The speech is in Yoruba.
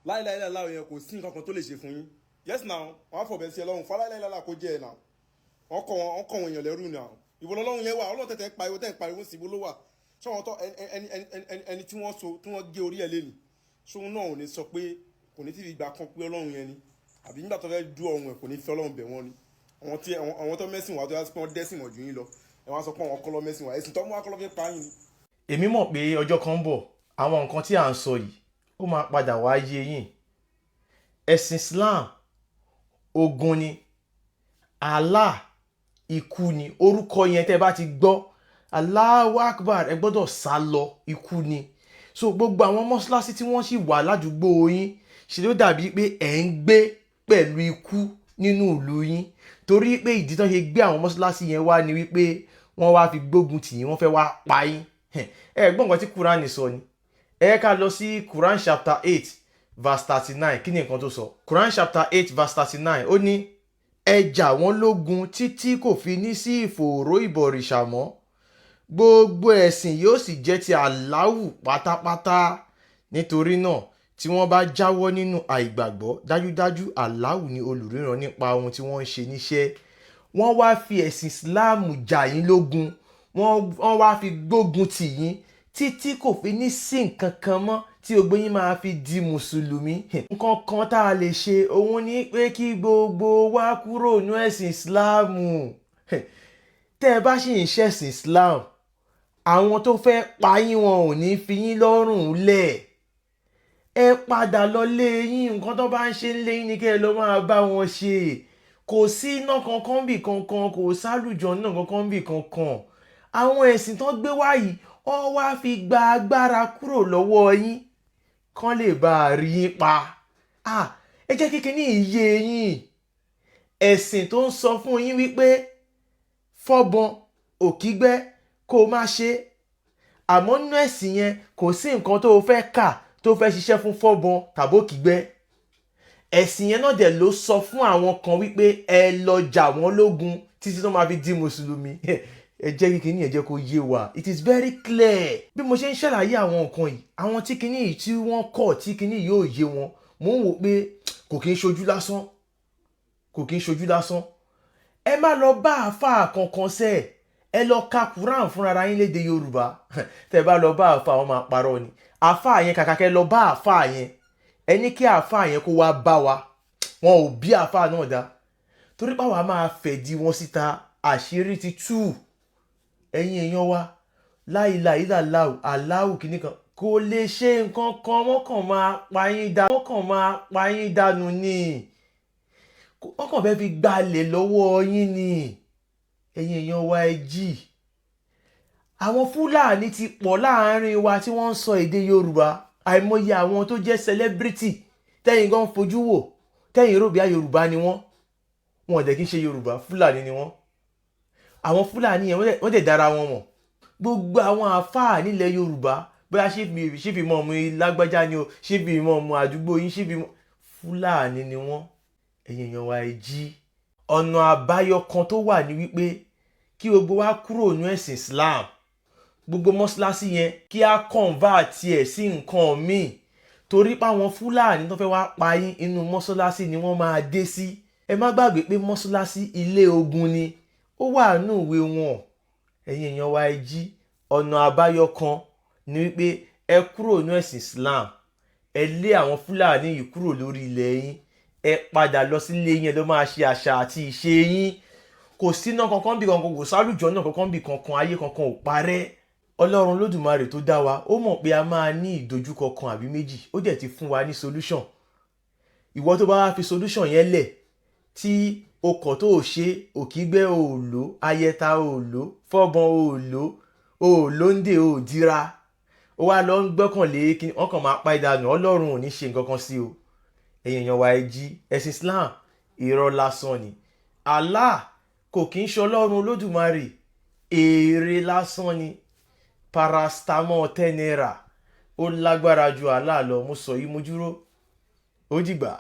láìláìláìlá yẹn kò sí nǹkan kan tó lè ṣe fún yín yes now wọ́n á fọ̀bẹ̀ sí ẹ lọ́rùn fáláìláìláìlá kó jẹ́ ẹ náà wọ́n kọ́ wọn èèyàn lẹ́rù náà ìbò lọ́lọ́run yẹn wà ọlọ́run tẹ̀tẹ̀ pariwo tẹ̀ ń pariwo sí ibo ló wà ṣọ́wọ́n tó ẹni tí wọ́n so tí wọ́n gé orí ẹ̀ lẹ́nu ṣóun náà ò ní sọ pé kò ní tí ìgbà kan pé ọlọ́run yẹn ni àbí nígbà tó fẹ́ dú ọ̀run ẹ̀ kò ní fi ọlọ́run bẹ̀ wọ́n ni àwọn tó mẹ́sìn wà tó yá sí pé wọ́n dẹ́sìn mọ̀ jù yín lọ ẹ̀ wọ́n sọ pé àwọn kọ́lọ́ mẹ́sìn wà ẹ̀sìn tó mú akọ́lọ́ fi pa yín ni. èmi mọ̀ pé ọjọ́ kan ń bọ̀ àwọn nǹkan tí à ń sọ yìí ó máa padà wá yé yín. ẹ̀sìn Islam ogun ni, Allah ikú ni. orúkọ yẹn tẹ́ bá ti gbọ́ Allahu Akbar ẹ gbọ́dọ̀ sá lọ, ikú ni. so gbogbo àwọn mọ́ṣáláṣí tí wọ́n sì wà ládùúgbò yín ṣe ló dàbí pé ẹ̀ ń gbé pẹ̀lú ikú nínú ìlú yín, torí pé ìdí tán ṣe gbé àwọn mọ́ṣáláṣí yẹn wá ni wípé wọ́n wá fi gbógun tì yín, wọ́n fẹ́ wá pa yín. ẹ gbọ́ nǹkan tí Quran sọ ni. ẹ ká lọ sí Quran chapter 8 verse 39. kí ni nǹkan tó sọ? Quran chapter 8 verse 39 ó ní ẹ jà wọ́n lógun títí kò fi ní sí ìfòòró ìbọ̀rìṣà mọ́, gbogbo ẹ̀sìn yóò sì jẹ́ ti Allahu pátápátá. nítorí náà tí wọ́n bá jáwọ́ nínú àìgbàgbọ́, dájúdájú Allahu ni olùríran nípa ohun tí wọ́n ń ṣe níṣẹ́. wọ́n wá fi ẹ̀sìn Islam jà yín lógun, wọ́n wá fi gbógun tì yín títí kò fi ní sí nǹkan kan mọ́ tí gbogbo yín máa fi di mùsùlùmí. nǹkan kan tá a lè ṣe òun ni pé kí gbogbo wa kúrò ní ẹ̀sìn Islam. tẹ́ ẹ bá sì ń ṣẹ̀sìn Islam, àwọn tó fẹ́ pa yín wọn ò ní fi yín lọ́rùn lẹ̀. ẹ padà lọ lé yín, nǹkan tó bá ń ṣe lé yín ni kẹ́ ẹ lọ máa bá wọn ṣe. kò sí iná kankan bì kankan, kò sálùjọ náà kankan bì kankan. àwọn ẹ̀sìn tó gbé wá yìí wọ́n wá fi gba agbára kúrò lọ́wọ́ yín kán lè bá a rí yín pa. ẹ jẹ́ kíkiní ìyé yín. ẹ̀sìn tó ń sọ fún yín wípé fọ́bọn òkígbẹ́ kó má ṣe, àmọ́ nínú ẹ̀sìn yẹn kò sí nǹkan tó fẹ́ kà tó fẹ́ ṣiṣẹ́ fún fọ́bọn tàbí òkígbẹ́. ẹ̀sìn yẹn náà dẹ̀ ló sọ fún àwọn kan wípé ẹ lọ jà wọ́n lógun títí tó máa fi di mùsùlùmí. ẹ jẹ́ kí kinní yẹn jẹ́ kó yé wa, it is very clear. bí mo ṣe ń ṣàlàyé àwọn nǹkan yìí, àwọn tí kinní yìí tí wọ́n kọ̀ tí kinní yìí yóò yé wọn, mò ń wò pé kò kí ń ṣojú lásán, kò kí ń ṣojú lásán. ẹ má lọ bá àáfàá kankan sẹ́ ẹ lọ ka Quran fúnra yín lédè Yorùbá. tẹ́ bá lọ bá àáfàá wọn máa parọ́ ni. àáfàá yẹn kàkà kẹ́ lọ bá àáfàá yẹn, ẹ ní kí àáfàá yẹn kó wá bá wa, wọn ò bí àáfàá náà dá, torí pàwọn máa fẹ̀dí wọn síta, àṣírí ti tú. ẹ̀yin èèyàn wa, la ilaha illallah Allahu kìíní kan kò lè ṣe nǹkan kan, wọ́n kàn máa pa yín dànù ni, wọ́n kàn fẹ́ fi gbalẹ̀ lọ́wọ́ yín ni. ẹ̀yin èèyàn wa ẹ jí. àwọn Fúlàní ti pọ̀ láàárín wa tí wọ́n ń sọ èdè Yorùbá. àìmọye àwọn tó jẹ́ celebrity tẹ́yìn gan fojú wò, tẹ́yìn rò bí i Yorùbá ni wọ́n ò dẹ̀ kí ń ṣe Yorùbá, Fúlàní ni wọ́n. àwọn Fúlàní yẹn wọ́n dẹ̀ dára wọn mọ̀. gbogbo àwọn àfáà nílẹ̀ Yorùbá, bóyá ṣíbi mọ́ ọmọ lágbájá ni o, ṣíbi mọ́ ọmọ àdúgbò yín, ṣíbi mọ́ Fúlàní ni wọ́n. ẹ̀yin èèyàn wa ẹ jí. ọ̀nà àbáyọ kan tó wà ní wípé kí gbogbo wa kúrò ní ẹ̀sìn Islam, gbogbo mọ́ṣáláṣí yẹn kí á convert ẹ̀ sí nǹkan míì, torí pé àwọn Fúlàní tó fẹ́ wá pa yín inú mọ́ṣáláṣí ni wọ́n máa dé sí. ẹ má gbàgbé pé mọ́ṣáláṣí ilé ogun ni, ó wà nínú ìwé wọn. ẹ̀yin èèyàn wa ẹ jí. ọ̀nà àbáyọ kan ni wípé ẹ kúrò ní ẹ̀sìn Islam, ẹ lé àwọn Fúlàní yìí kúrò lórí ilẹ̀ yín, ẹ padà lọ sílé yín, ẹ lọ máa ṣe àṣà àti ìṣe yín. kò síná kankan bí kankan, kò sálùjọ náà kankan bí kankan, ayé kankan ò parẹ́. Ọlọ́run Olódùmarè tó dá wa ó mọ̀ pé a máa ní ìdojúkọ kan àbí méjì, ó dẹ̀ ti fún wa ní solution. ìwọ tó bá wá fi solution yẹn lẹ̀, tí o kọ̀ tó o ṣe, òkígbẹ́ o ò lò, ayẹta o ò lò, fọ́bọn o ò lò, o ò lóńdè o ò dira, ó wá lọ ń gbọ́kànlé kí wọ́n kàn máa pa ìdànù, Ọlọ́run ò ní ṣe nǹkan kan sí o. ẹ̀yin èèyàn wa ẹ jí. ẹ̀sìn Islam irọ́ lásán ni. Allah kò kí ń ṣe Ọlọ́run Olódùmarè, èrè lásán ni. paracetamol 10 naira ó lágbára ju Allah lọ. mo sọ yìí mo dúró, ó dìgbà.